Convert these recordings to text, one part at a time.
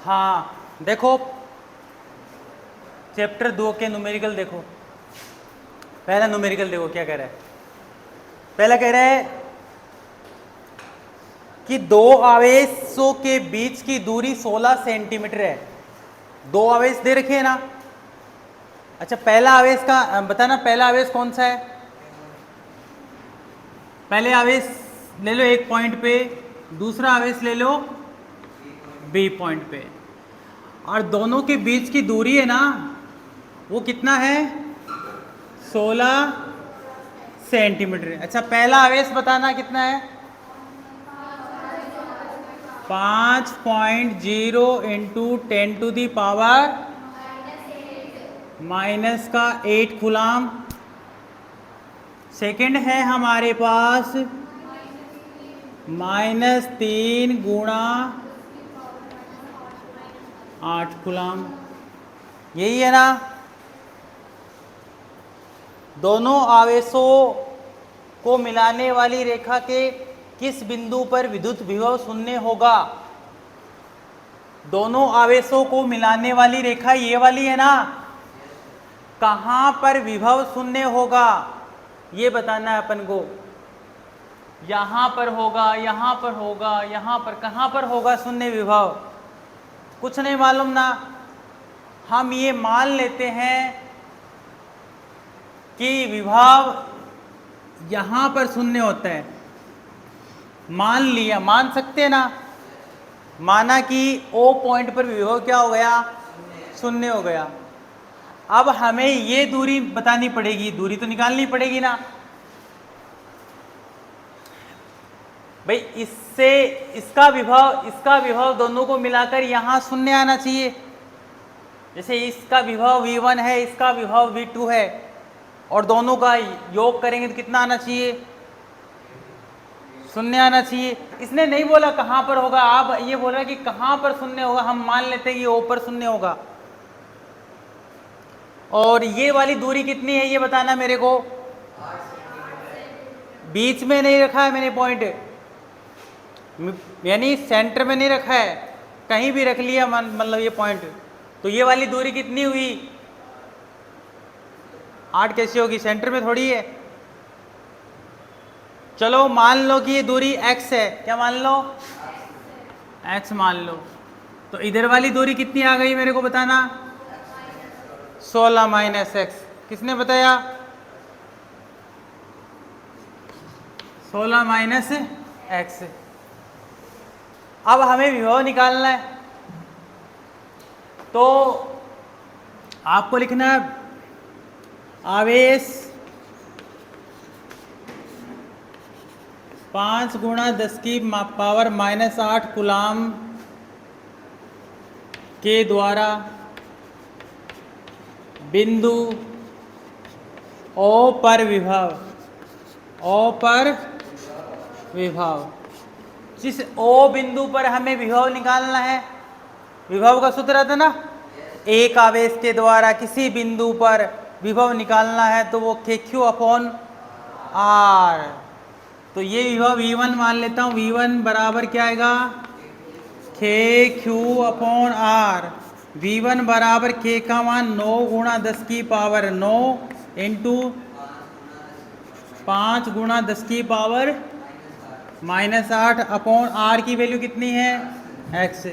हाँ देखो, चैप्टर 2 के न्यूमेरिकल देखो। पहला न्यूमेरिकल देखो क्या कह रहा है। पहला कह रहा है कि दो आवेशों के बीच की दूरी 16 सेंटीमीटर है। दो आवेश दे रखे हैं ना। अच्छा, पहला आवेश का बताना, पहला आवेश कौन सा है। पहले आवेश ले लो एक पॉइंट पे, दूसरा आवेश ले लो बी पॉइंट पे, और दोनों के बीच की दूरी है ना, वो कितना है, 16 सेंटीमीटर। अच्छा, पहला आवेश बताना कितना है, 5.0 इंटू 10⁻⁻⁸ कूलाम। सेकंड है हमारे पास -3 गुणा 8 कूलाम। यही है ना। दोनों आवेशों को मिलाने वाली रेखा के किस बिंदु पर विद्युत विभव शून्य होगा। दोनों आवेशों को मिलाने वाली रेखा ये वाली है ना, कहां पर विभव शून्य होगा ये बताना है अपन को। यहां पर होगा, यहां पर होगा, यहां पर, कहां पर होगा शून्य विभव, कुछ नहीं मालूम ना। हम ये मान लेते हैं कि विभव यहां पर शून्य होता है। मान लिया, मान सकते हैं ना। माना कि ओ पॉइंट पर विभव क्या हो गया, शून्य हो गया। अब हमें ये दूरी बतानी पड़ेगी, दूरी तो निकालनी पड़ेगी ना भाई। इससे इसका विभव दोनों को मिलाकर यहां शून्य आना चाहिए। जैसे इसका विभव V1 है, इसका विभव V2 है, और दोनों का योग करेंगे तो कितना आना चाहिए, शून्य आना चाहिए। इसने नहीं बोला कहां पर होगा, आप ये बोल रहे कि कहां पर शून्य होगा। हम मान लेते हैं कि ओ पर शून्य होगा। और ये वाली दूरी कितनी है ये बताना मेरे को। बीच में नहीं रखा है मैंने पॉइंट, यानी सेंटर में नहीं रखा है, कहीं भी रख लिया मतलब ये पॉइंट। तो ये वाली दूरी कितनी हुई, 8 कैसे होगी, सेंटर में थोड़ी है। चलो मान लो कि ये दूरी x है, क्या मान लो, x मान लो। तो इधर वाली दूरी कितनी आ गई मेरे को बताना, 16 - x। किसने बताया, 16 - x। अब हमें विभव निकालना है, तो आपको लिखना है आवेश 5 × 10⁻⁻⁸ कूलाम के द्वारा बिंदु O पर विभव, O पर विभव। जिस O बिंदु पर हमें विभव निकालना है, विभव का सूत्र आता ना, एक आवेश के द्वारा किसी बिंदु पर विभव निकालना है तो वो KQ/R। तो ये विभव V1 मान लेता हूँ। V1 बराबर क्या आएगा, KQ/R। V1 बराबर K का मान 9 × 10⁻⁹ इंटू 5 × 10⁻⁻⁸ R की वैल्यू कितनी है, x।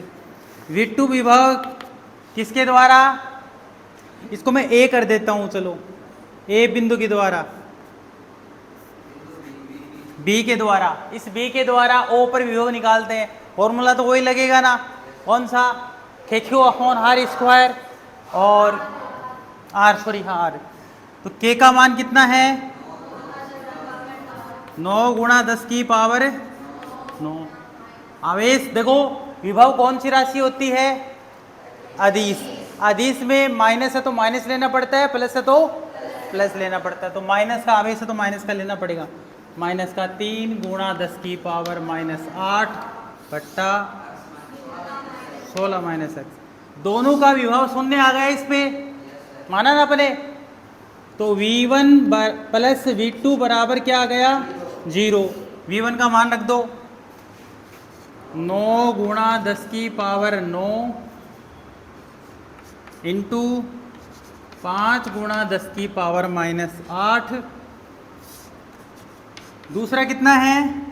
V2 विभव किसके द्वारा, इसको मैं A कर देता हूँ, चलो A बिंदु के द्वारा, B के द्वारा। इस B के द्वारा O पर विभव निकालते हैं। फॉर्मूला तो वही लगेगा ना, कौन सा, KQ/R² और R। तो K का मान कितना है, 9 × 10⁻⁹। आवेश देखो, विभव कौन सी राशि होती है, अदिश। अदिश में माइनस है तो माइनस लेना पड़ता है, प्लस है तो प्लस लेना पड़ता है। तो माइनस का आवेश है तो माइनस का लेना पड़ेगा। -3 × 10⁻⁻⁸ बट्टा 16 - x। दोनों का विभव शून्य आ गया, इस पे माना ना अपने। तो V1 + V2 बराबर क्या आ गया, 0। V1 का मान रख दो, 9 × 10⁻⁹ इंटू 5 गुणा 10 की पावर माइनस 8। दूसरा कितना है?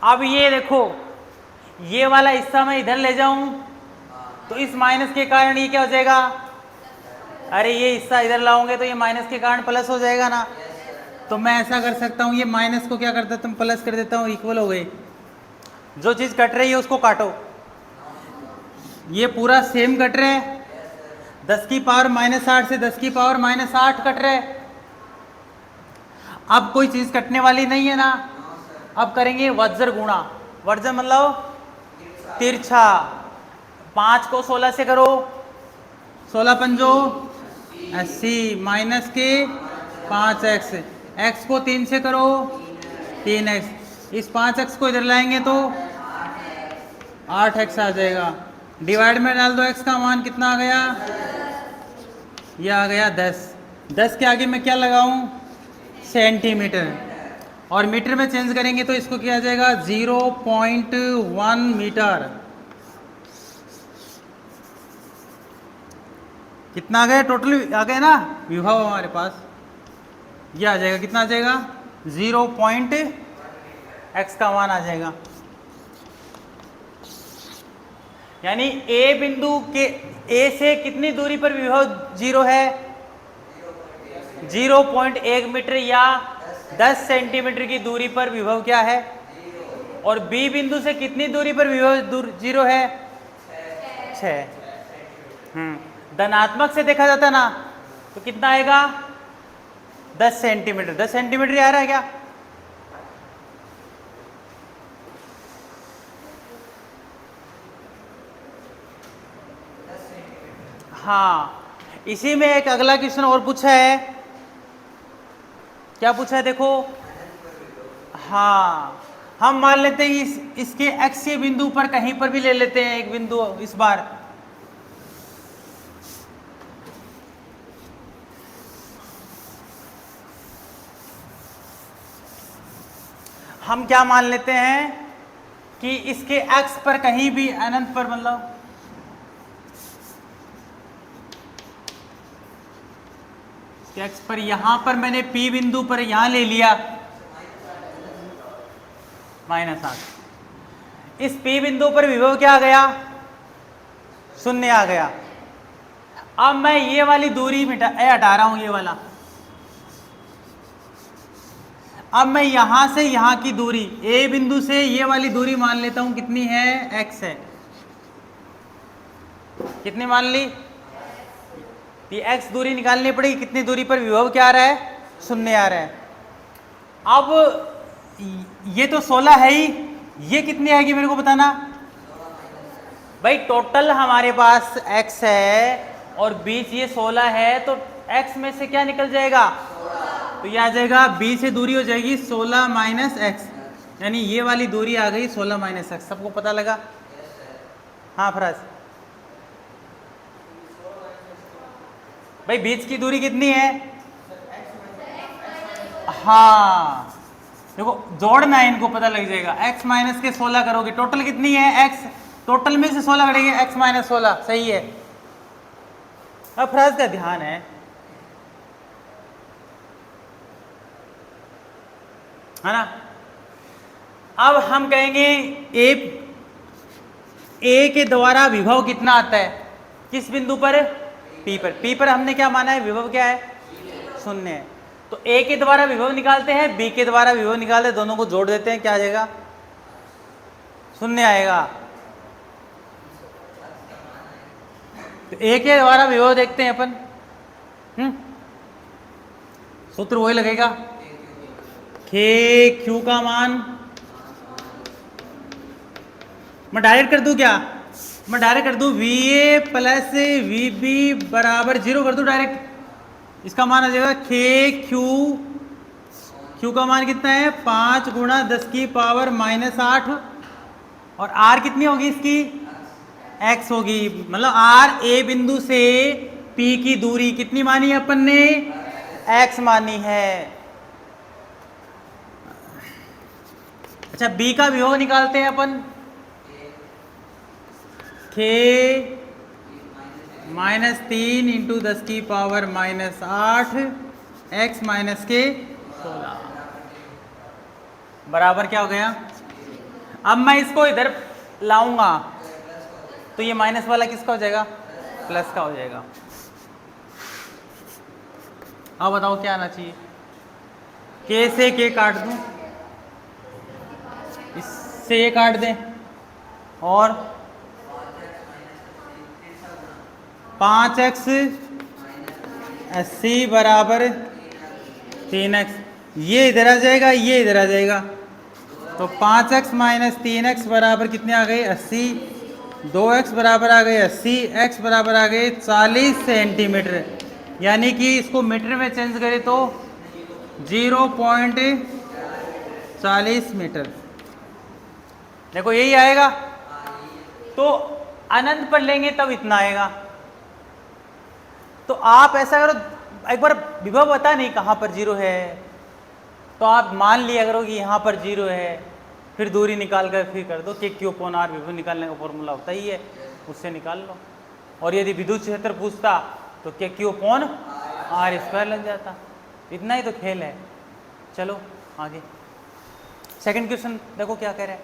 अब ये देखो, ये वाला हिस्सा मैं इधर ले जाऊं तो इस माइनस के कारण ये क्या हो जाएगा? अरे ये हिस्सा इधर लाओगे तो ये माइनस के कारण प्लस हो जाएगा ना। तो मैं ऐसा कर सकता हूँ, ये माइनस को क्या कर देता हूँ, प्लस कर देता हूँ, इक्वल हो गई। जो चीज़ कट रही है उसको काटो, ये पूरा सेम कट रहा है। 10 की पावर माइनस 8 से 10 की पावर माइनस 8 कट रहा है। अब कोई चीज़ कटने वाली नहीं है ना। अब करेंगे वज्र गुणा। वज्र मतलब तिरछा। 5 को 16 से करो, 16 पंजो 80, माइनस के 5x, x को 3 से करो 3x, इस 5x को इधर लाएंगे तो 8x आ जाएगा। डिवाइड में डाल दो, x का मान कितना आ गया? ये आ गया 10। 10 के आगे मैं क्या लगाऊं? सेंटीमीटर। और मीटर में चेंज करेंगे तो इसको किया जाएगा 0.1 मीटर। कितना आ गया? टोटल आ गया ना विभव हमारे पास। ये आ जाएगा, कितना आ जाएगा? 0.x का मान आ जाएगा। यानी ए बिंदु के ए से कितनी दूरी पर विभव 0 है? 0.1 मीटर या 10 सेंटीमीटर की दूरी पर विभव क्या है? और बी बिंदु से कितनी दूरी पर विभव 0 है? 6। धनात्मक से देखा जाता ना तो कितना आएगा? 10 सेंटीमीटर। 10 सेंटीमीटर आ रहा है क्या? हाँ, इसी में एक अगला क्वेश्चन और पूछा है। क्या पूछा है देखो। हाँ, हम मान लेते हैं इसके x के बिंदु पर कहीं पर भी ले लेते हैं एक बिंदु। इस बार हम क्या मान लेते हैं कि इसके x पर कहीं भी अनंत पर, मतलब x पर, यहां पर मैंने P बिंदु पर यहां ले लिया -8। इस P बिंदु पर विभव क्या आ गया? 0 आ गया। अब मैं ये वाली दूरी हटा रहा हूं, ये वाला। अब मैं यहां से यहां की दूरी, A बिंदु से ये वाली दूरी मान लेता हूं, कितनी है? x है। कितनी मान ली? ये x दूरी निकालनी पड़ेगी। कितनी दूरी पर विभव क्या आ रहा है? 0 आ रहा है। अब ये तो 16 है ही, ये कितनी आएगी मेरे को बताना भाई। टोटल हमारे पास x है और बीच ये 16 है, तो x में से क्या निकल जाएगा? तो ये आ जाएगा, b से दूरी हो जाएगी 16 माइनस x, यानी ये वाली दूरी आ गई 16 माइनस x। सबको पता लगा? हाँ फराज भाई, बीच की दूरी कितनी है? हाँ देखो, जोड़ना है इनको, पता लग जाएगा। x माइनस के 16 करोगे, टोटल कितनी है? x, टोटल में से 16 करेंगे, x माइनस 16, सही है। अब फराज का ध्यान है ना। अब हम कहेंगे ए के द्वारा विभव कितना आता है? किस बिंदु पर? P पर। P पर हमने क्या माना है? विभव क्या है? 0 है। तो A के द्वारा विभव निकालते हैं, B के द्वारा विभव निकालते हैं, दोनों को जोड़ देते हैं, क्या आ जाएगा? 0 आएगा। तो A के द्वारा विभव देखते हैं अपन। सूत्र वही लगेगा, k q का मान मैं डायरेक्ट कर दूं क्या? मैं डायरेक्ट कर दूं VA प्लस VB बराबर 0 कर दूं डायरेक्ट। इसका मान आ जाएगा k q का मान कितना है? 5 गुणा 10 की पावर -8, और r कितनी होगी इसकी? x होगी। मतलब r A बिंदु से P की दूरी कितनी मानी है अपन ने? x मानी है। अच्छा, B का विभव निकालते हैं अपन। k -3 इंटू 10 की पावर -8 x माइनस के 16 बराबर क्या हो गया? अब मैं इसको इधर लाऊंगा तो ये माइनस वाला किसका हो जाएगा? प्लस का हो जाएगा। अब बताओ क्या आना चाहिए? k से k काट दूं, इससे ये काट दें, और 5x 80 बराबर 3x, ये इधर आ जाएगा, ये इधर आ जाएगा, तो 5x माइनस 3x बराबर कितने आ गए? 80। 2x बराबर आ गए 80, x बराबर आ गए 40 सेंटीमीटर, यानी कि इसको मीटर में चेंज करें तो 0.40 मीटर। देखो यही आएगा, तो अनंत पर लेंगे तब इतना आएगा। तो आप ऐसा करो, एक बार विभव पता नहीं कहाँ पर जीरो है, तो आप मान लिया करो कि यहाँ पर जीरो है, फिर दूरी निकाल कर फिर कर दो। k/r विभव निकालने का फॉर्मूला होता ही है, उससे निकाल लो। और यदि विद्युत क्षेत्र पूछता तो k/r² लग जाता। इतना ही तो खेल है। चलो आगे सेकंड क्वेश्चन देखो क्या कह रहा है।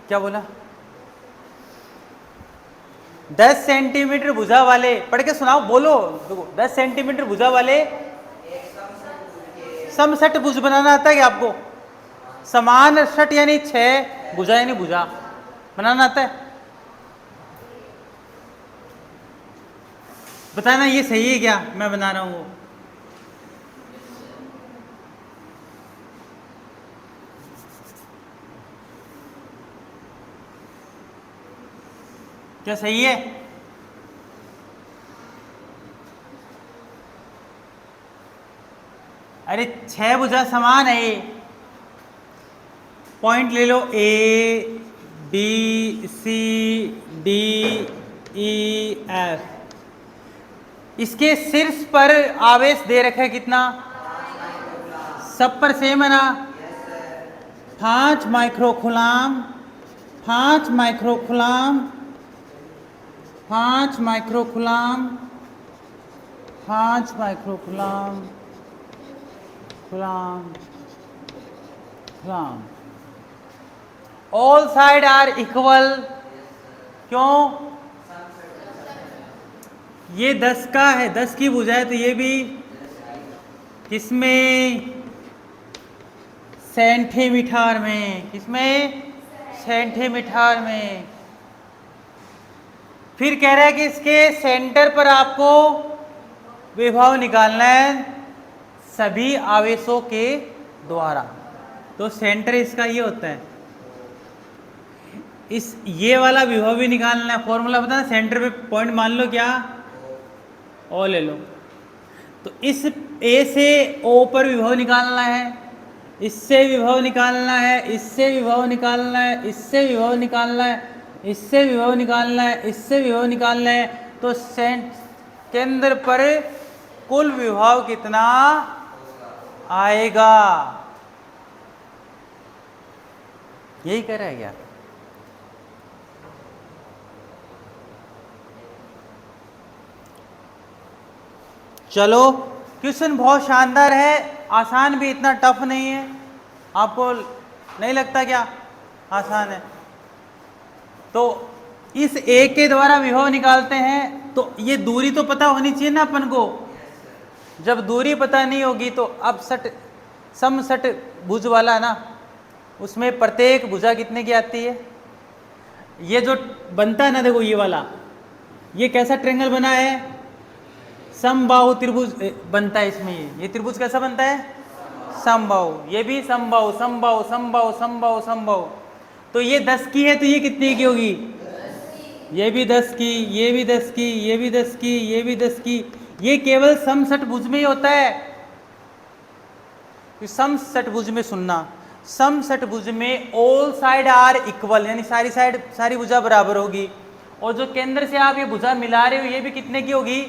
क्या बोला? 10 सेंटीमीटर भुजा वाले, पढ़ के सुनाओ, बोलो। देखो 10 सेंटीमीटर भुजा वाले समषट भुज बनाना आता है क्या आपको? समान षट यानी 6, भुजा यानी भुजा बनाना आता है? बताना ये सही है क्या मैं बना रहा हूं वो? क्या सही है? अरे 6 भुजा समान है, पॉइंट ले लो, A B C D E F। इसके शीर्ष पर आवेश दे रखा है कितना? सब पर सेम है ना? 5 microcoulomb, 5 microcoulomb, 5 microcoulomb, 5 microcoulomb, coulomb. All side are equal. क्यों? ये 10 का है, 10 की भुजा है, तो ये भी किसमें? सेंटीमीटर में। किसमें? सेंटीमीटर में। फिर कह रहा है कि इसके सेंटर पर आपको विभव निकालना है सभी आवेशों के द्वारा। तो सेंटर इसका ये होता है, इस ये वाला विभव भी निकालना है। फॉर्मूला बता, सेंटर पे पॉइंट मान लो क्या? ओ ले लो। तो इस A से O पर विभव निकालना है, इससे विभव निकालना है, इससे विभव निकालना है, इससे विभव निकालना है, इससे विभव निकालना है, इससे विभव निकालना है। तो केंद्र पर कुल विभव कितना आएगा? यही कह रहा है क्या? चलो क्वेश्चन बहुत शानदार है, आसान भी, इतना टफ नहीं है। आपको नहीं लगता क्या आसान है? तो इस A के द्वारा विभव निकालते हैं, तो ये दूरी तो पता होनी चाहिए ना अपन को। जब दूरी पता नहीं होगी तो अब समषट भुज वाला ना, उसमें प्रत्येक भुजा कितने की आती है? ये जो बनता है ना, देखो ये वाला, ये कैसा ट्रायंगल बना है? समबाहु त्रिभुज बनता है इसमें। ये त्रिभुज कैसा बनता है? समबाहु। ये भी समबाहु, समबाहु, समबाहु, समबाहु, समबाहु। तो ये 10 की है, तो ये कितने की होगी? ये भी 10 की, ये भी 10 की, ये भी 10 की, ये भी 10 की। ये केवल समषट भुज में ही होता है। समषटभुज में सुनना, समषटभुज में ऑल साइड आर इक्वल, यानी सारी भुजा बराबर होगी, और जो केंद्र से आप ये भुजा मिला रहे हो ये भी कितने की होगी,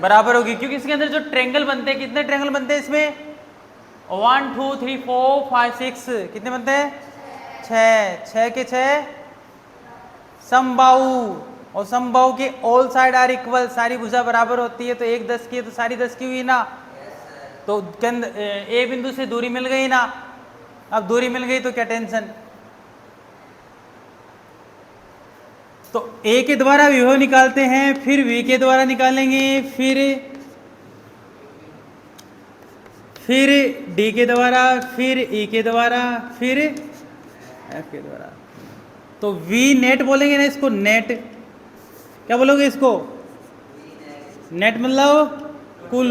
बराबर होगी, क्योंकि इसके अंदर जो ट्रेंगल बनते हैं, कितने ट्रेंगल बनते हैं इसमें, 1 2 3 4 5 6, कितने बनते हैं, 6 के 6 समबाहु, और समबाहु के ऑल साइड आर इक्वल, सारी भुजा बराबर होती है, तो एक 10 की है तो सारी 10 की हुई ना, तो केंद्र ए बिंदु से दूरी मिल गई ना, अब दूरी मिल गई तो क्या टेंशन। तो ए के द्वारा विभव निकालते हैं, फिर वी के द्वारा निकालेंगे, फिर डी के द्वारा, फिर ई के द्वारा, फिर एफ के द्वारा। तो वी नेट बोलेंगे ना इसको, नेट क्या बोलोगे इसको, नेट मतलब कुल,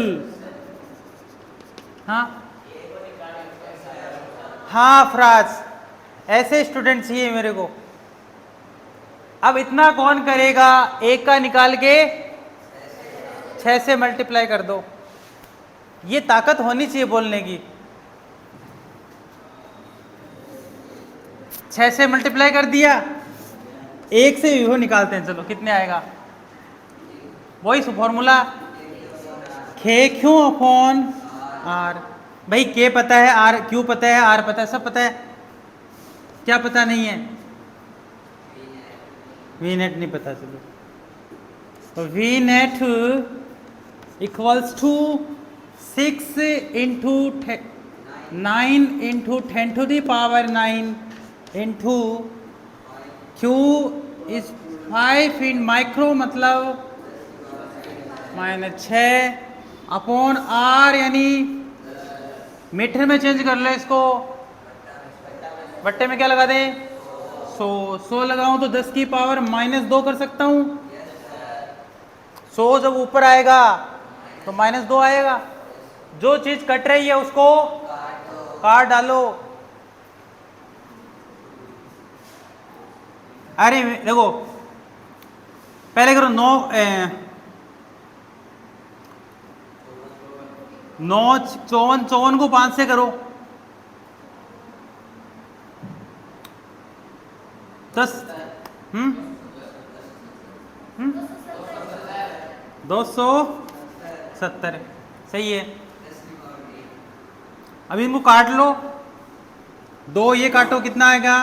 हाँ फ्राज, ऐसे स्टूडेंट चाहिए मेरे को। अब इतना कौन करेगा, एक का निकाल के 6 से मल्टीप्लाई कर दो, ये ताकत होनी चाहिए बोलने की। 6 से मल्टीप्लाई कर दिया, 1 से विभव निकालते हैं, चलो कितने आएगा, वही फॉर्मूला के क्यों अपॉन आर। भाई के पता है, आर क्यू पता है, आर पता है, सब पता है, क्या पता नहीं है, वी नेट नहीं पता। चलो तो V net equals to 6 into 9 into 10 to the power 9 into Q is 5 in micro, मतलब -6 अपॉन आर, यानी मीटर में चेंज कर लो इसको, बट्टे में क्या लगा दें, 100 लगाऊं तो 10 की पावर -2 कर सकता हूं, 100 जब ऊपर आएगा तो -2 आएगा, जो चीज कट रही है उसको काट डालो। अरे देखो पहले करो 9 54 को 5 से करो, 10 270 सही है। अभी इनको काट लो, 2 ये काटो कितना आएगा,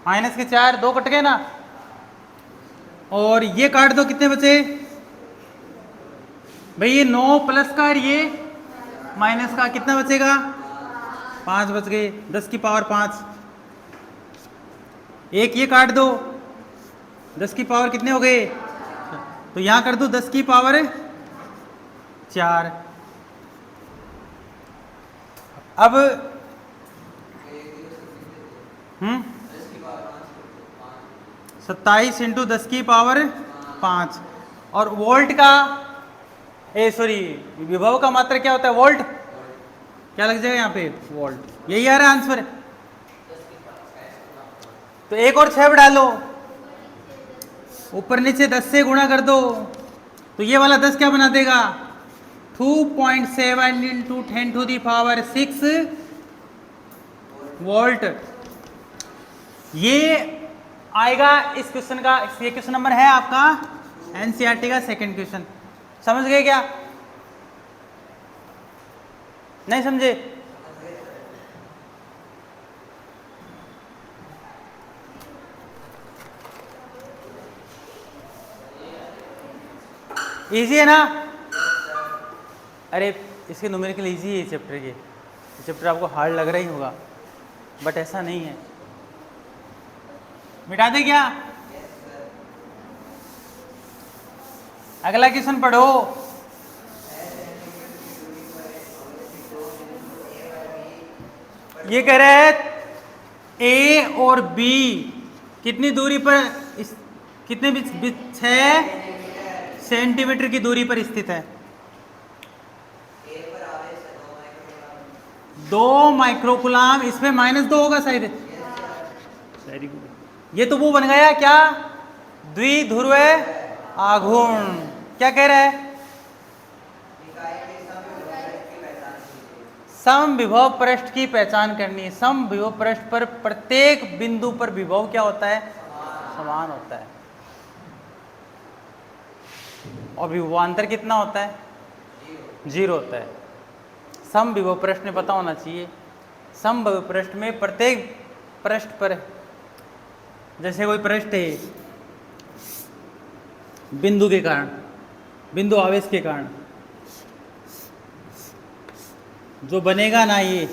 -4, 2 कट गए ना, और ये काट दो कितने बचे भाई, ये 9 प्लस का और ये माइनस का, कितना बचेगा, 5 बच गए, 10 की पावर 5, एक ये काट दो, 10 की पावर कितने हो गए, तो यहां कर दो 10 की पावर 4। अब 27 इंटू 10 की पावर 5, और वोल्ट का विभव का मात्रा क्या होता है, वोल्ट, क्या लग जाएगा यहाँ पे, वोल्ट, यही आ रहा है आंसर। तो एक और 6 डालो, ऊपर नीचे 10 से गुणा कर दो, तो ये वाला 10 क्या बना देगा, 2.7 into 10 to the power 6 volt. ये आएगा इस क्वेश्चन का, ये क्वेश्चन नंबर है आपका एनसीईआरटी का सेकंड क्वेश्चन। समझ गए क्या, नहीं समझे, इजी है ना। अरे इसके न्यूमेरिकल इजी है, चैप्टर के चैप्टर आपको हार्ड लग रहा ही होगा, बट ऐसा नहीं है। मिटा दे क्या, अगला क्वेश्चन पढ़ो। ये कह रहे हैं ए और बी कितनी दूरी पर, कितने 6 सेंटीमीटर की दूरी पर स्थित है। 2 माइक्रोकुलाम, इसमें -2 होगा शायद, ये तो वो बन गया क्या, द्विध्रुव आघूर्ण। क्या कह रहा है, समविभव पृष्ठ की पहचान करनी है। समविभव पृष्ठ पर प्रत्येक बिंदु पर विभव क्या होता है? समान होता है। और विभवांतर कितना होता है? 0 होता है। समविभव पृष्ठ में पता होना चाहिए, समविभव पृष्ठ में प्रत्येक पृष्ठ पर, जैसे कोई पृष्ठ है बिंदु के कारण, बिंदु आवेश के कारण जो बनेगा ना, ये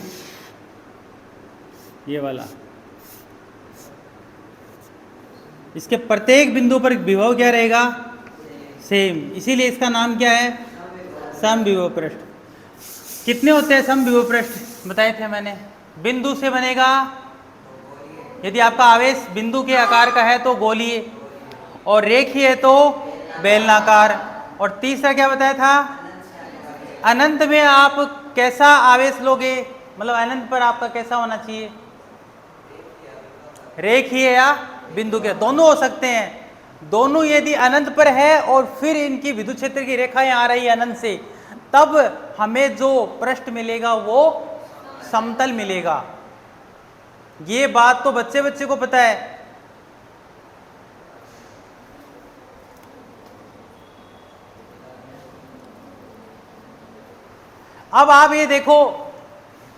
वाला, इसके प्रत्येक बिंदु पर विभव क्या रहेगा? सेम। इसीलिए इसका नाम क्या है? समविभव पृष्ठ। कितने होते हैं समविभव पृष्ठ? बताए थे मैंने। बिंदु से बनेगा, यदि आपका आवेश बिंदु के आकार का है तो गोलीय, और रेखीय है तो बेलनाकार। और तीसरा क्या बताया था? अनंत में आप कैसा आवेश लोगे, मतलब अनंत पर आपका कैसा होना चाहिए? रेखीय या बिंदु के, दोनों हो सकते हैं। दोनों यदि अनंत पर है और फिर इनकी विद्युत क्षेत्र की रेखाएं आ रही है अनंत से, तब हमें जो पृष्ठ मिलेगा वो समतल मिलेगा। ये बात तो बच्चे बच्चे को पता है। अब आप ये देखो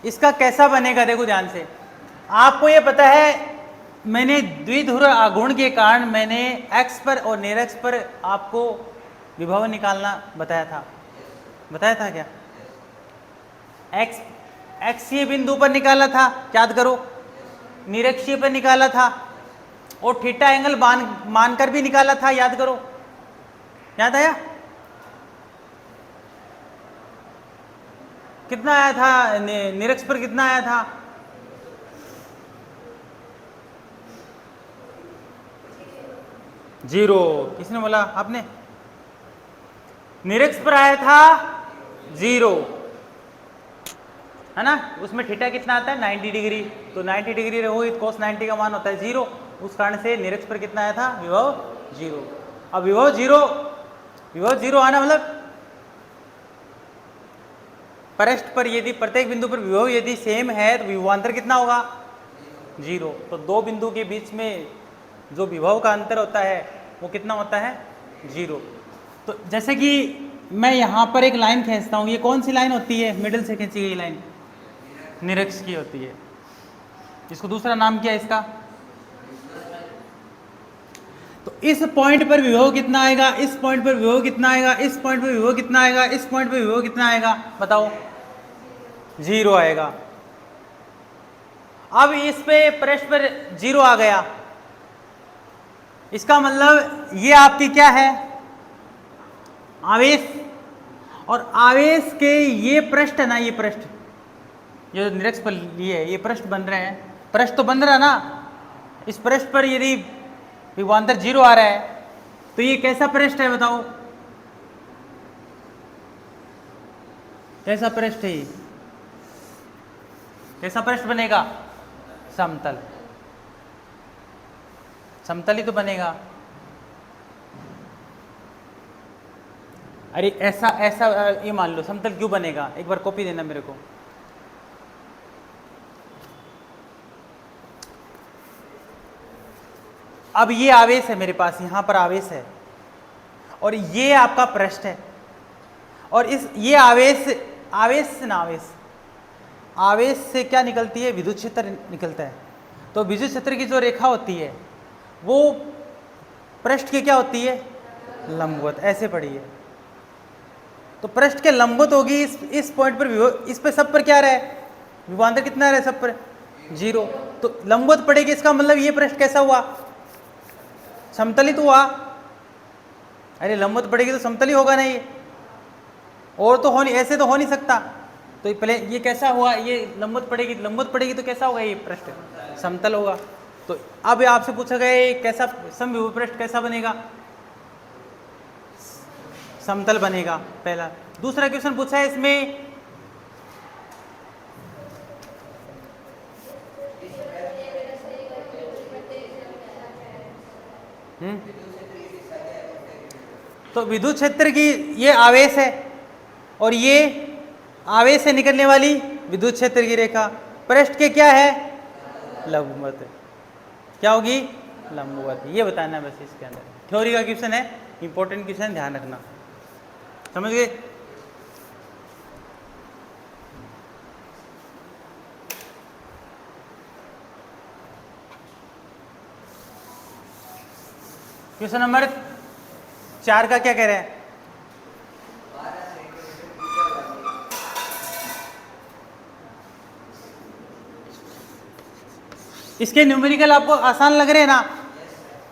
इसका कैसा बनेगा, देखो ध्यान से। आपको ये पता है, मैंने द्विध्रुव आघूर्ण के कारण मैंने x पर और निरक्ष पर आपको विभव निकालना बताया था। बताया था क्या? एक्सीय बिंदु पर निकाला था, याद करो। निरक्षीय पर निकाला था, और थीटा एंगल मानकर भी निकाला था, याद करो। याद आया? कितना आया था? निरक्ष पर कितना आया था? जीरो। किसने बोला? आपने। निरक्ष पर आया था 0, है ना? उसमें थीटा कितना आता है? 90 डिग्री। तो 90 डिग्री रहो, cos 90 का मान होता है 0। उस कारण से निरक्ष पर कितना आया था? विभव 0। अब विभव 0 आना मतलब पृष्ठ पर यदि प्रत्येक बिंदु पर विभव यदि सेम है तो विभवांतर कितना होगा? 0। तो दो बिंदु के बीच में जो विभव का अंतर होता है वो कितना होता है? 0। तो जैसे कि मैं यहाँ पर एक लाइन खींचता हूँ, ये कौन सी लाइन होती है? मिडिल से खींची गई लाइन निरक्ष की होती है। इसको दूसरा नाम क्या है इसका? तो इस पॉइंट पर विभव कितना आएगा? इस पॉइंट पर विभव कितना आएगा? इस पॉइंट पर विभव कितना आएगा? इस पॉइंट पर विभव कितना आएगा? बताओ। 0 आएगा। अब इस पे पृष्ठ पर 0 आ गया, इसका मतलब ये आपकी क्या है? आवेश। और आवेश के ये पृष्ठ है ना, ये पृष्ठ जो निरक्ष पर लिए है, ये पृष्ठ बन रहे हैं। पृष्ठ तो बन रहा ना, इस पृष्ठ पर यदि विभवांतर 0 आ रहा है तो ये कैसा पृष्ठ है? बताओ कैसा पृष्ठ है ये? कैसा पृष्ठ बनेगा? समतल। समतल ही तो बनेगा। अरे ऐसा ऐसा ये मान लो, समतल क्यों बनेगा? एक बार कॉपी देना मेरे को। अब ये आवेश है मेरे पास, यहां पर आवेश है और ये आपका पृष्ठ है, और इस ये आवेश से क्या निकलती है? विद्युत क्षेत्र निकलता है। तो विद्युत क्षेत्र की जो रेखा होती है वो पृष्ठ की क्या होती है? लंबवत। ऐसे पड़ी है तो पृष्ठ के लंबवत होगी। इस पॉइंट पर विभव, इस पे सब पर क्या रहे? विभवांतर कितना रहे सब पर? 0। तो लंबवत पड़ेगी, इसका मतलब ये पृष्ठ कैसा हुआ? समतलित हुआ। अरे लंबवत पड़ेगी तो समतल ही होगा ना ये, और तो हो नहीं, ऐसे तो हो नहीं सकता। तो पहले ये कैसा हुआ? ये लंबवत पड़ेगी तो कैसा होगा? ये पृष्ठ समतल होगा। तो अब आपसे पूछा गया कैसा समविभव पृष्ठ कैसा बनेगा? समतल बनेगा, पहला। दूसरा क्वेश्चन पूछा है इसमें, तो विद्युत क्षेत्र की ये आवेश है और ये आवेश से निकलने वाली विद्युत क्षेत्र की रेखा, पृष्ठ के क्या है, लंबवत, क्या होगी, लंबवत। ये बताना है बस इसके अंदर। थ्योरी का क्वेश्चन है, इंपॉर्टेंट क्वेश्चन, ध्यान रखना, समझ गए। क्वेश्चन नंबर 4 का क्या कह रहे हैं, इसके न्यूमेरिकल आपको आसान लग रहे हैं ना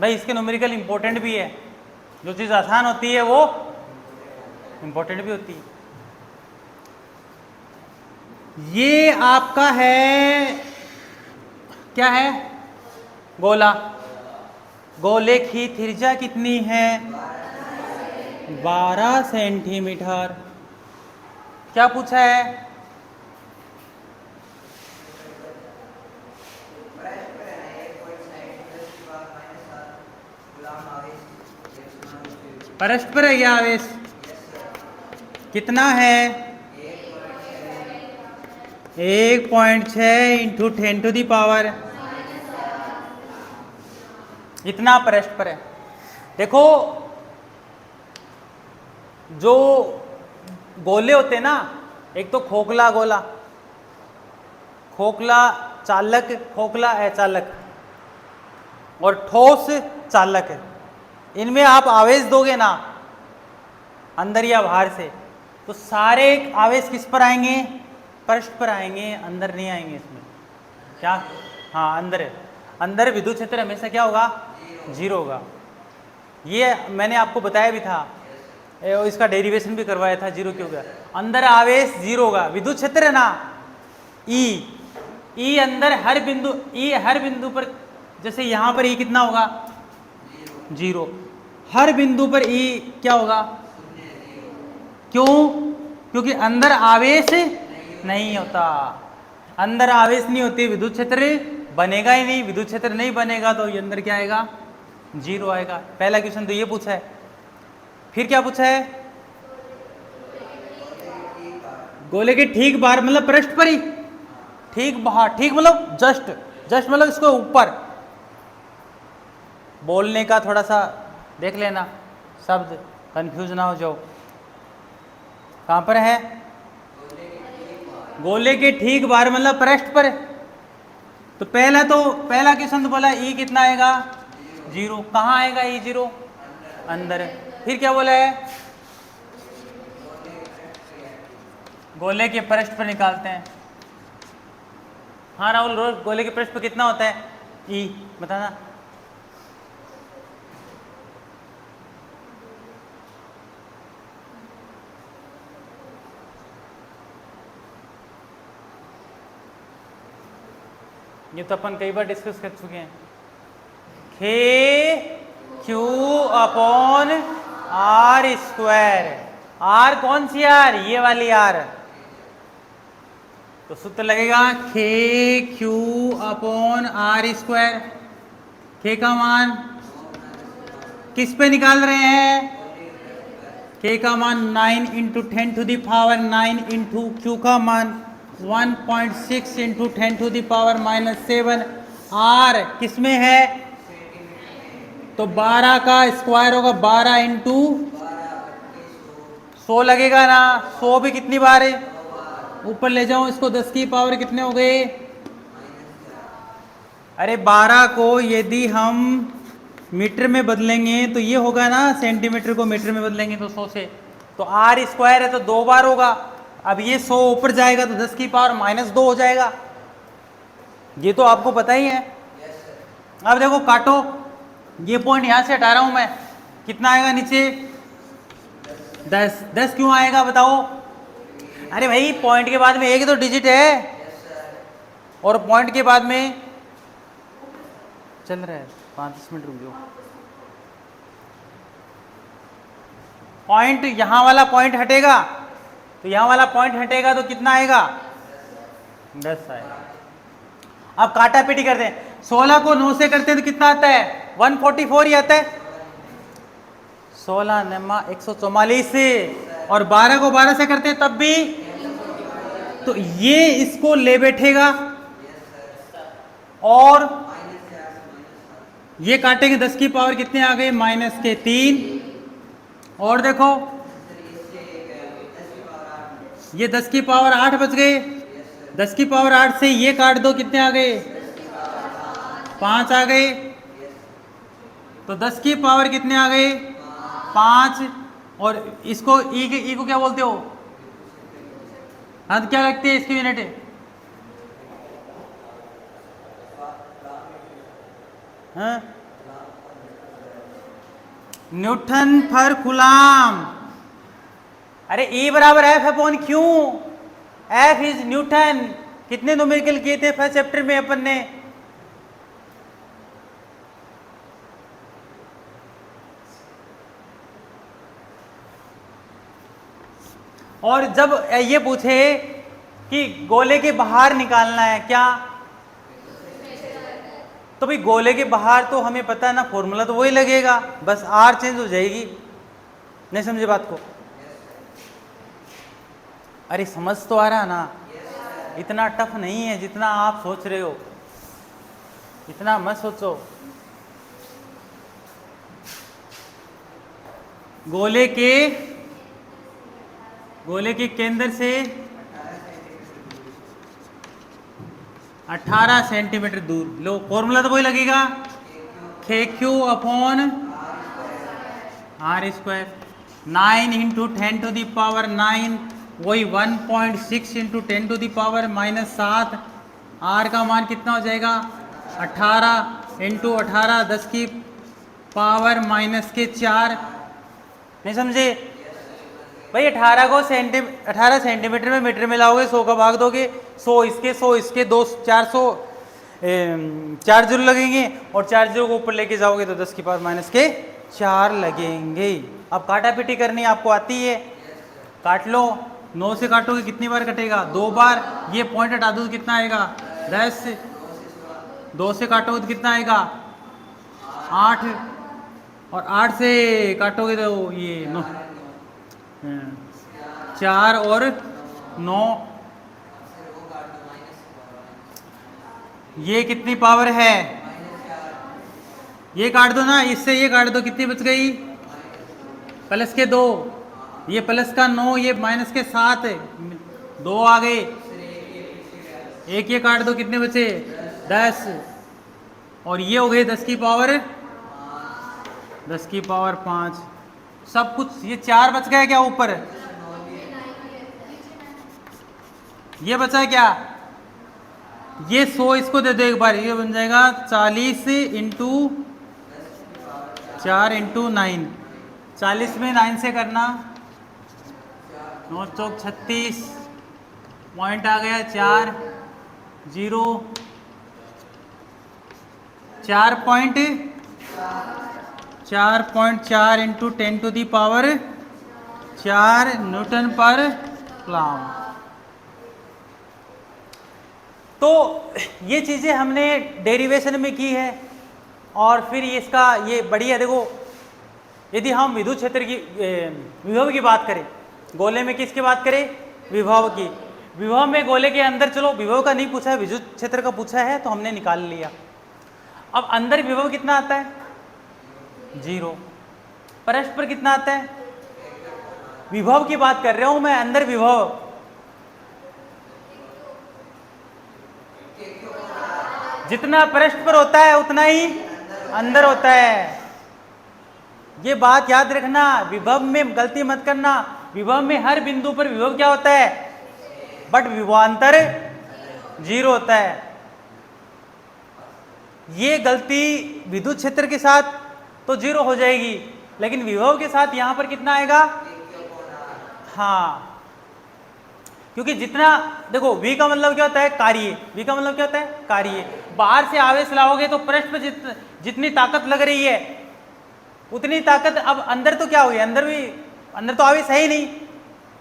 भाई, इसके न्यूमेरिकल इंपॉर्टेंट भी है, जो चीज आसान होती है वो इंपॉर्टेंट भी होती है। ये आपका है, क्या है, गोला, गोले की त्रिज्या कितनी है, 12 सेंटीमीटर। क्या पूछा है, परस्पर है क्या आवेश, कितना है, 1.6 इंटू 10⁻⁻, इतना परस्पर है। देखो जो गोले होते हैं ना, एक तो खोखला गोला, खोखला चालक, खोखला अचालक, और ठोस चालक है। इनमें आप आवेश दोगे ना अंदर या बाहर से, तो सारे आवेश किस पर आएंगे, पृष्ठ पर आएंगे, अंदर नहीं आएंगे इसमें। क्या, हाँ अंदर है, अंदर विद्युत क्षेत्र हमेशा क्या होगा, 0 होगा। ये मैंने आपको बताया भी था, इसका डेरिवेशन भी करवाया था, 0 क्यों गया, अंदर आवेश 0 होगा। विद्युत क्षेत्र है ना ई अंदर हर बिंदु, ई हर बिंदु पर, जैसे यहां पर ई कितना होगा, 0, हर बिंदु पर ई क्या होगा, क्यों, क्योंकि अंदर आवेश नहीं होता, अंदर आवेश नहीं होती, विद्युत क्षेत्र बनेगा ही नहीं, विद्युत क्षेत्र नहीं बनेगा तो ये अंदर क्या आएगा, 0 आएगा। पहला क्वेश्चन तो ये पूछा है। फिर क्या पूछा है, गोले के ठीक बाहर, मतलब पृष्ठ पर ही, ठीक बाहर, ठीक मतलब जस्ट, जस्ट मतलब इसको ऊपर। बोलने का थोड़ा सा देख लेना, शब्द कंफ्यूज ना हो जाओ। कहां पर है, गोले के ठीक बाहर मतलब पृष्ठ पर। तो पहला क्वेश्चन तो बोला ई कितना आएगा, 0। कहाँ आएगा ई 0, अंदर। फिर क्या बोला है, गोले के पृष्ठ पर निकालते हैं। हाँ राहुल, रोज गोले के पृष्ठ पर कितना होता है, ई बताना। ये तो अपन कई बार डिस्कस कर चुके हैं, Q/R²। आर कौन सी आर, ये वाली आर। तो सूत्र लगेगा Q/R²। K का मान किस पे निकाल रहे हैं, K का मान 9 × 10⁻⁹ इंटू Q का मान 1.6 × 10⁻⁻7। R किस में है, तो 12 का स्क्वायर होगा, 12 इंटू 100 लगेगा ना, 100 भी कितनी बार है, ऊपर ले जाओ इसको, 10 की पावर कितने हो गए, अरे 12 को यदि हम मीटर में बदलेंगे तो ये होगा ना, सेंटीमीटर को मीटर में बदलेंगे तो 100 से, तो R² है तो 2 बार होगा। अब ये 100 ऊपर जाएगा तो 10 की पावर -2 हो जाएगा, ये तो आपको पता ही है। अब देखो काटो, ये पॉइंट यहां से हटा रहा हूं मैं, कितना आएगा नीचे, 10। 10 क्यों आएगा बताओ, अरे भाई पॉइंट के बाद में एक तो डिजिट है, और पॉइंट के बाद में चल रहा है, 5 मिनट रुक जाओ। पॉइंट यहां वाला पॉइंट हटेगा, तो यहां वाला पॉइंट हटेगा तो कितना आएगा, 10 आएगा। अब काटा पीटी करते हैं, 16 को 9 से करते हैं तो कितना आता है, 144 ही आता है। 16 9 144, और 12 को 12 से करते हैं तब भी तो ये इसको ले बैठेगा और ये काटेंगे, 10 की पावर कितने आ गए, -3। और देखो ये 10 की पावर 8 बच गए। 10 की पावर 8 से ये काट दो, कितने आ गए, 5 आ गए। तो 10 की पावर कितने आ गए, 5। और इसको ई को क्या बोलते हो, हाँ क्या लगती है इसकी यूनिट, हाँ न्यूटन पर कूलाम। अरे E बराबर F/Q, F इज न्यूटन। कितने न्यूमेरिकल किए थे फर्स्ट चैप्टर में अपन ने, और जब ये पूछे कि गोले के बाहर निकालना है क्या, तो भाई गोले के बाहर तो हमें पता है ना, फॉर्मूला तो वही लगेगा, बस R चेंज हो जाएगी। नहीं समझे बात को, अरे समझ तो आ रहा ना, इतना टफ नहीं है जितना आप सोच रहे हो, इतना मत सोचो। गोले के केंद्र से 18 सेंटीमीटर दूर, लो फॉर्मूला तो वही लगेगा, KQ/R²। 9 × 10⁻⁹, वही 1.6 × 10⁻⁻7। R का मान कितना हो जाएगा, 18 × 18 10 की पावर -4। नहीं समझे भाई, 18 को 18 सेंटीमीटर में मीटर में लाओगे, 100 का भाग दोगे, 100 इसके 2 400 4 जीरो लगेंगे, और 4 जीरो को ऊपर लेके जाओगे तो 10 की पावर -4 लगेंगे। अब काटा पीटी करनी आपको आती है, काट लो। 9 से काटोगे कितनी बार कटेगा, 2 बार। ये पॉइंट हटा दो तो कितना आएगा, 10। 2 से काटोगे तो कितना आएगा, 8। और 8 से काटोगे तो ये 9, 4 और 9, ये कितनी पावर है, ये काट दो ना, इससे ये काट दो, कितनी बच गई, प्लस के 2, ये प्लस का 9, ये माइनस के 7, 2 आ गए। एक ये काट दो, कितने बचे, 10। और ये हो गए 10 की पावर 5। सब कुछ ये 4 बच गया क्या ऊपर, ये बचा क्या, ये 100 इसको दे दो एक बार, ये बन जाएगा 40 × 4 × 9। 40 में 9 से करना, 9 चौक 36, पॉइंट आ गया 4 0 4.4 × 10⁻⁴ न्यूटन पर कूलम। तो ये चीज़ें हमने डेरिवेशन में की है, और फिर इसका ये बढ़िया देखो, यदि हम विद्युत क्षेत्र की विभव की बात करें, गोले में किसकी बात करें, विभव की। विभव में गोले के अंदर, चलो विभव का नहीं पूछा है, विद्युत क्षेत्र का पूछा है तो हमने निकाल लिया। अब अंदर विभव कितना आता है, 0। पृष्ठ पर कितना आता है, विभव की बात कर रहा हूं मैं, अंदर विभव जितना पृष्ठ पर होता है उतना ही अंदर होता है। ये बात याद रखना, विभव में गलती मत करना। विभव में हर बिंदु पर विभव क्या होता है, बट विभवांतर 0 होता है। ये गलती विद्युत क्षेत्र के साथ तो 0 हो जाएगी, लेकिन विभव के साथ यहां पर कितना आएगा, हाँ, क्योंकि जितना देखो V का मतलब क्या होता है, कार्य। V का मतलब क्या होता है, कार्य। बाहर से आवेश लाओगे तो पृष्ठ पर जितनी ताकत लग रही है उतनी ताकत, अब अंदर तो क्या हुई, अंदर तो आवेश है ही नहीं,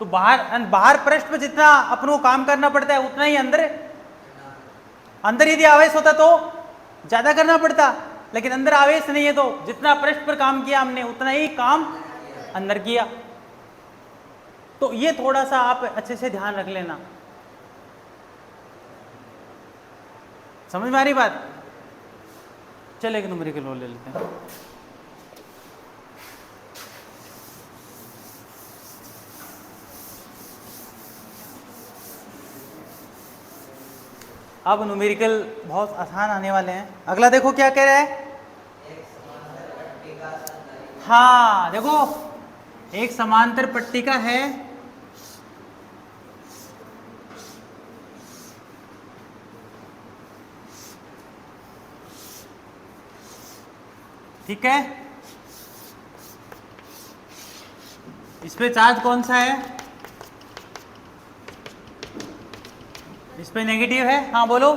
तो बाहर पृष्ठ पर जितना अपनों को काम करना पड़ता है उतना ही अंदर यदि आवेश होता तो ज्यादा करना पड़ता, लेकिन अंदर आवेश नहीं है, तो जितना पृष्ठ पर काम किया हमने उतना ही काम अंदर किया। तो ये थोड़ा सा आप अच्छे से ध्यान रख लेना। समझ में आ रही बात? चल एक न्यूमेरिकल और ले लेते हैं। अब न्यूमेरिकल बहुत आसान आने वाले हैं। अगला देखो क्या कह रहा है। हाँ देखो, एक समांतर पट्टिका है, ठीक है। इस पे चार्ज कौन सा है? इस पे नेगेटिव है। हाँ बोलो।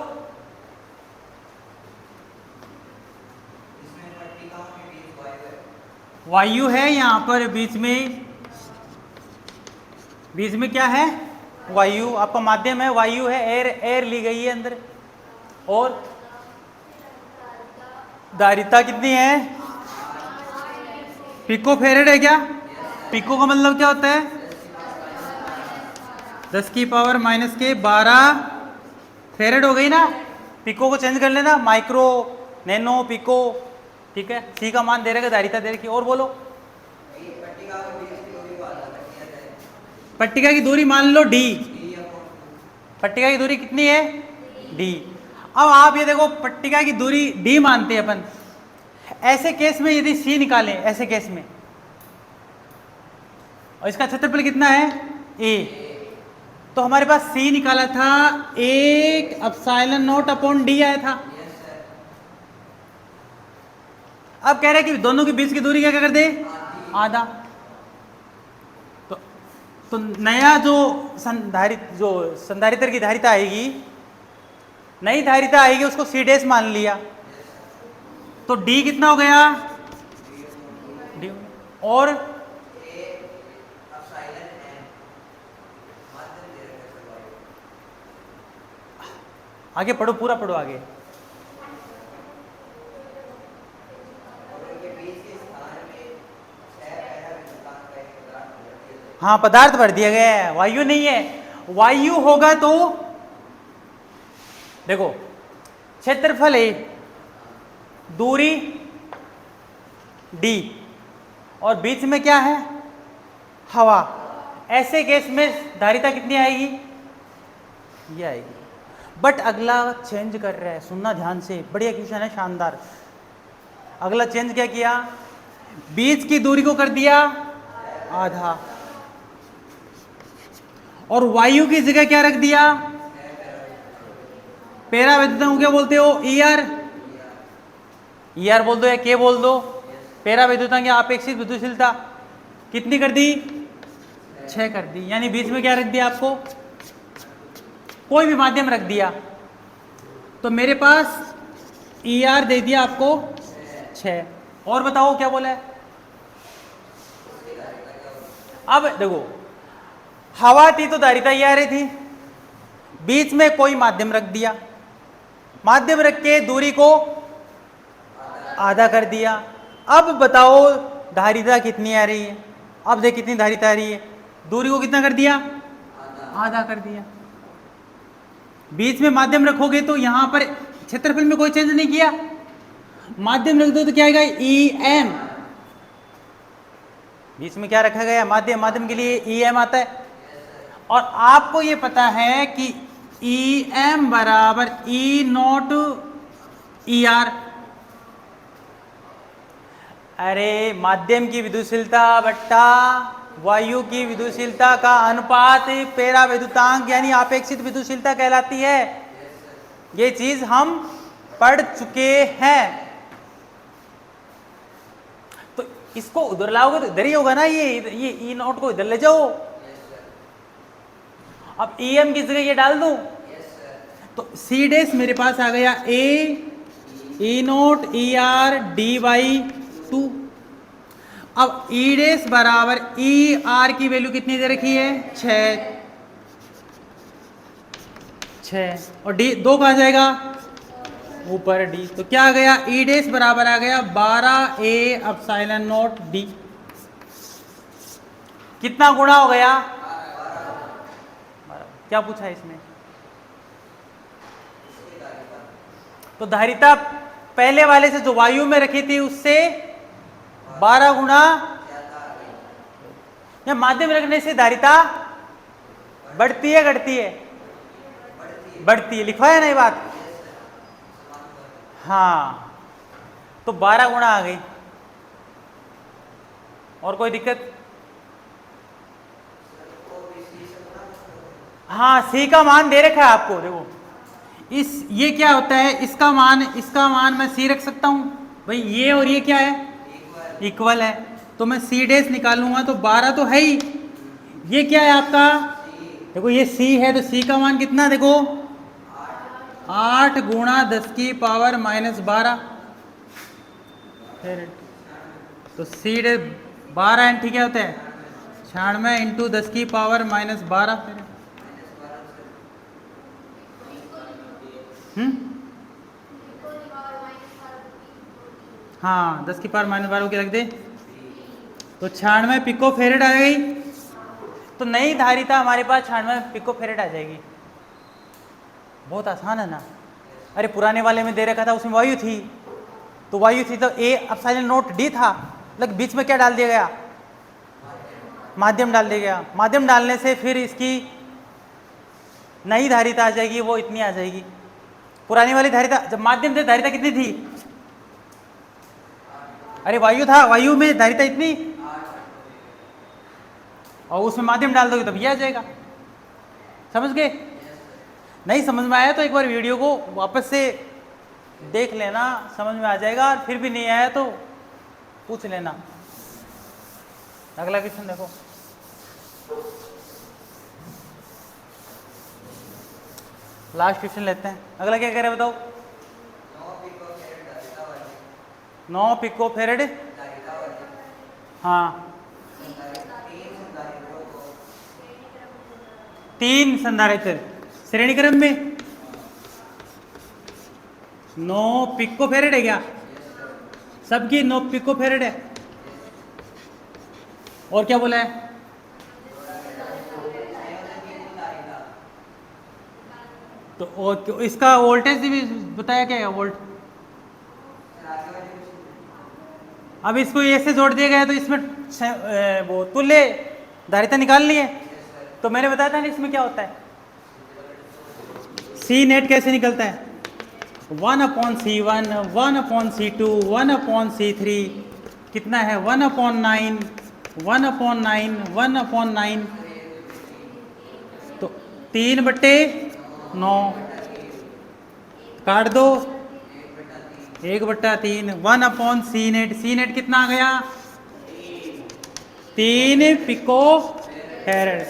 वायु है यहाँ पर, बीच में क्या है? वायु। आपका माध्यम है, वायु है, एयर ली गई है अंदर। और धारिता कितनी है? पिको फेरेड है क्या? पिको का मतलब क्या होता है? 10 की पावर माइनस के 12 फेरेड हो गई ना। पिको को चेंज कर लेना, माइक्रो, नैनो, पिको, ठीक है। सी का मान दे रखा, धारिता दे रखी। और बोलो। पट्टिका की दूरी मान लो डी। पट्टिका की दूरी कितनी है? डी। अब आप ये देखो, पट्टिका की दूरी डी मानते हैं अपन। ऐसे केस में यदि सी निकालें, ऐसे केस में, और इसका क्षेत्रफल कितना है? ए। तो हमारे पास सी निकाला था, 1 एप्सिलॉन नॉट अपॉन डी आया था। अब कह रहे हैं कि दोनों के बीच की दूरी क्या कर दे? आधा। तो नया जो संधारित्र की धारिता आएगी, नई धारिता आएगी, उसको सी डैश मान लिया। तो डी कितना हो गया? डी। और आगे पढ़ो, पूरा पढ़ो आगे। हाँ, पदार्थ भर दिया गया है, वायु नहीं है। वायु होगा तो देखो, क्षेत्रफल ए, दूरी डी, और बीच में क्या है? हवा। ऐसे केस में धारिता कितनी आएगी? ये आएगी। बट अगला चेंज कर रहा है, सुनना ध्यान से, बढ़िया क्वेश्चन है, शानदार। अगला चेंज क्या किया? बीच की दूरी को कर दिया आधा, और वायु की जगह क्या रख दिया? पैरा विद्युत क्या बोलते हो? ईआर। ईआर बोल दो या के बोल दो। पैरा विद्युत की अपेक्षित विद्युतशीलता कितनी कर दी? 6 कर दी। यानी बीच में क्या रख दिया? आपको कोई भी माध्यम रख दिया, तो मेरे पास ईआर दे दिया आपको 6। और बताओ क्या बोला है? अब देखो, हवा थी तो धारिता ये आ रही थी, बीच में कोई माध्यम रख दिया, माध्यम रख के दूरी को आधा कर दिया। अब बताओ धारिता कितनी आ रही है? अब देख कितनी धारिता आ रही है, दूरी को कितना कर दिया? आधा कर दिया। बीच में माध्यम रखोगे तो यहां पर क्षेत्रफल में कोई चेंज नहीं किया, माध्यम रख दो तो क्या आएगा? E M. बीच में क्या रखा गया? माध्यम। माध्यम के लिए ई एम आता है। और आपको ये पता है कि ई एम बराबर ई नॉट ई आर। अरे माध्यम की विद्युतशीलता बट्टा वायु की विद्युतशीलता का अनुपात पैरा विद्युतांक यानी अपेक्षित विद्युतशीलता कहलाती है। ये चीज हम पढ़ चुके हैं। तो इसको उधर लाओगे तो इधर ही होगा ना, ये ई नॉट को इधर ले जाओ। अब ई एम की जगह ये डाल दूं, तो सी डैश मेरे पास आ गया A E naught E R D by 2। अब ई डैश बराबर ई आर की वैल्यू कितनी दे रखी है? 6। और डी 2 कहाँ जाएगा? ऊपर डी। तो क्या आ गया? ई डैश बराबर आ गया 12 ए एप्सिलॉन नॉट डी। कितना गुणा हो गया? क्या पूछा है इसमें? तो धारिता पहले वाले से जो वायु में रखी थी उससे 12 गुना, या माध्यम रखने से धारिता बढ़ती है घटती है? बढ़ती है। लिखवाया ना ये बात? हाँ, तो 12 गुना आ गई। और कोई दिक्कत? हाँ, सी का मान दे रखा है आपको। देखो ये क्या होता है, इसका मान मैं सी रख सकता हूं भाई। ये और ये क्या है? इक्वल है। तो मैं सी डैश निकालूंगा तो 12 तो है ही। ये क्या है आपका? देखो ये सी है, तो सी का मान कितना? देखो 8 गुणा 10 की पावर माइनस 12। तो सी डैश 12 एन ठीक है होता है 96 इंटू 10 की पावर माइनस 12। हाँ, 10 की पावर माइनस 12 के रख दे तो 96 पिको फेरेड आ गई। तो नई धारिता हमारे पास 96 पिको फेरेड आ जाएगी। बहुत आसान है ना? अरे पुराने वाले में दे रखा था, उसमें वायु थी, तो वायु थी तो ए एप्सिलॉन नॉट डी था, लेकिन बीच में क्या डाल दिया गया? माध्यम डाल दिया गया। माध्यम डालने से फिर इसकी नई धारिता आ जाएगी, वो इतनी आ जाएगी। पुरानी वाली धारिता, जब माध्यम से धारिता कितनी थी? अरे वायु था, वायु में धारिता इतनी, और उसमें माध्यम डाल दोगे तब ये आ जाएगा। समझ गए? नहीं समझ में आया तो एक बार वीडियो को वापस से देख लेना, समझ में आ जाएगा। और फिर भी नहीं आया तो पूछ लेना। अगला क्वेश्चन देखो। लास्ट क्वेश्चन लेते हैं। अगला क्या कह रहे हैं बताओ? 9 पिको फेरेड। हाँ, 3 संधारित्र श्रेणी क्रम में 9 पिको फेरेड है क्या? सबकी 9 पिको फेरेड है। और क्या बोला है? तो इसका वोल्टेज भी बताया क्या है? वोल्ट अब इसको ऐसे जोड़ दिया गया तो इसमें वो तुल्य धारिता निकालनी है। तो मैंने बताया था ना इसमें क्या होता है, सी नेट कैसे निकलता है? 1/C1, 1/C2, 1/C3 कितना है? 1/9, 1/9, 1/9। तो 3/9 काट दो, 1/3, 1/C नेट। सी नेट कितना आ गया? 3 पिको फेरेड।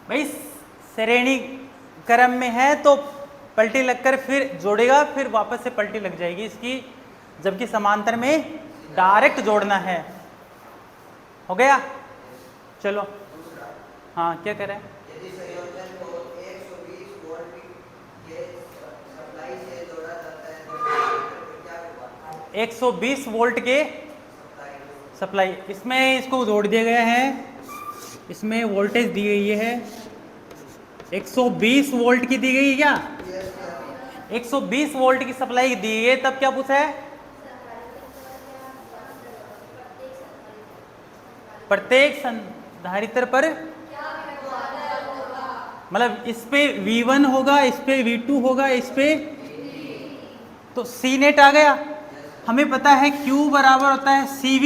भाई श्रेणी क्रम में है तो पलटी लगकर फिर जोड़ेगा, फिर वापस से पलटी लग जाएगी इसकी, जबकि समांतर में डायरेक्ट जोड़ना है। हो गया? चलो, हाँ क्या कह रहे हैं? 120 वोल्ट के सप्लाई, इसमें इसको जोड़ दिया गया है, इसमें वोल्टेज दी गई है 120 वोल्ट की दी गई है क्या? 120 वोल्ट की सप्लाई दी है। तब क्या पूछा है? प्रत्येक संधारित्र पर मतलब इस पे V1 होगा, इस पे V2 होगा, इस पे तो सी नेट आ गया। हमें पता है Q बराबर होता है CV।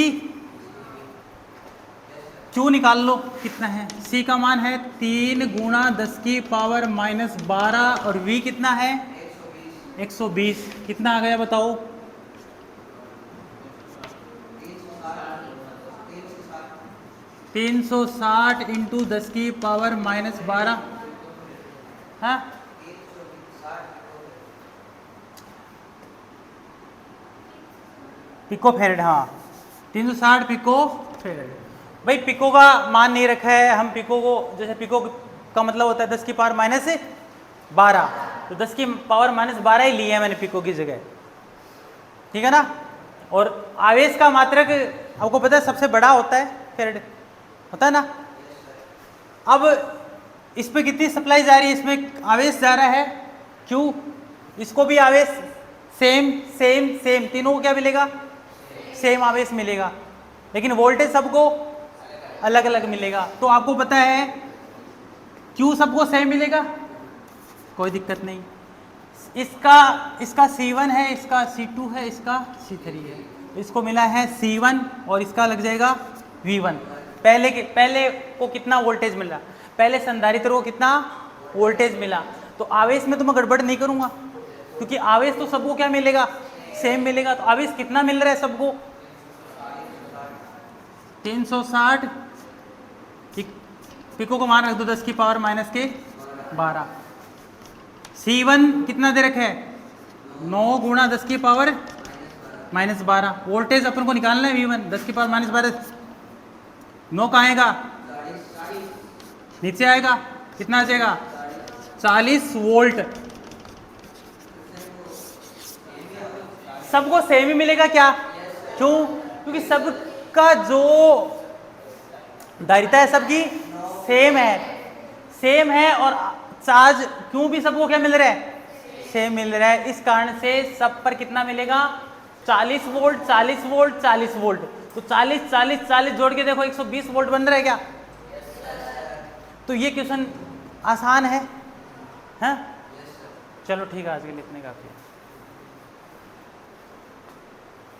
Q निकाल लो कितना है? C का मान है 3 गुणा 10 की पावर माइनस 12 और V कितना है? 120। कितना आ गया बताओ? 360 इंटू 10 की पावर माइनस 12। हाँ, पिको फेरेड। हाँ, 360 पिको फेरेड। भाई पिको का मान नहीं रखा है हम। पिको को, जैसे पिको का मतलब होता है 10 की पावर माइनस 12, तो 10 की पावर माइनस 12 ही ली है मैंने पिको की जगह, ठीक है ना। और आवेश का मात्रक आपको पता है सबसे बड़ा होता है फेरेड, होता है ना। अब इस पे कितनी सप्लाई जा रही है? इसमें आवेश जा रहा है Q, इसको भी आवेश सेम सेम सेम, तीनों को क्या मिलेगा? सेम आवेश मिलेगा, लेकिन वोल्टेज सबको अलग अलग मिलेगा। तो आपको पता है क्यू सबको सेम मिलेगा, कोई दिक्कत नहीं। इसका C1 है, इसका C2 है, इसका C3 है, इसको मिला है C1 और इसका लग जाएगा V1। पहले को कितना वोल्टेज मिला, पहले संधारित्र को कितना वोल्टेज मिला। तो आवेश में तो मैं गड़बड़ नहीं करूंगा, क्योंकि आवेश तो सबको क्या मिलेगा? सेम मिलेगा। तो आवेश कितना मिल रहा है सबको? 360, पिको को मान रख दो 10 की पावर माइनस के 12। C1 कितना दे रखा है? 9 गुणा 10 की पावर माइनस 12। वोल्टेज अपन को निकालना है V1, 10 की पावर माइनस 12। 9 कहाँ आएगा? नीचे आएगा, कितना आ जाएगा? 40 वोल्ट। सबको सेम ही मिलेगा क्या? क्यों? क्योंकि सबका जो धारिता है सबकी सेम है और चार्ज क्यों भी सबको क्या मिल रहा है? सेम मिल रहा है। इस कारण से सब पर कितना मिलेगा? 40 वोल्ट 40 वोल्ट 40 वोल्ट। तो 40 40 40 जोड़ के देखो 120 वोल्ट बन रहा है क्या? तो ये क्वेश्चन आसान है, हैं? चलो ठीक है, आज के लिए इतने काफी है।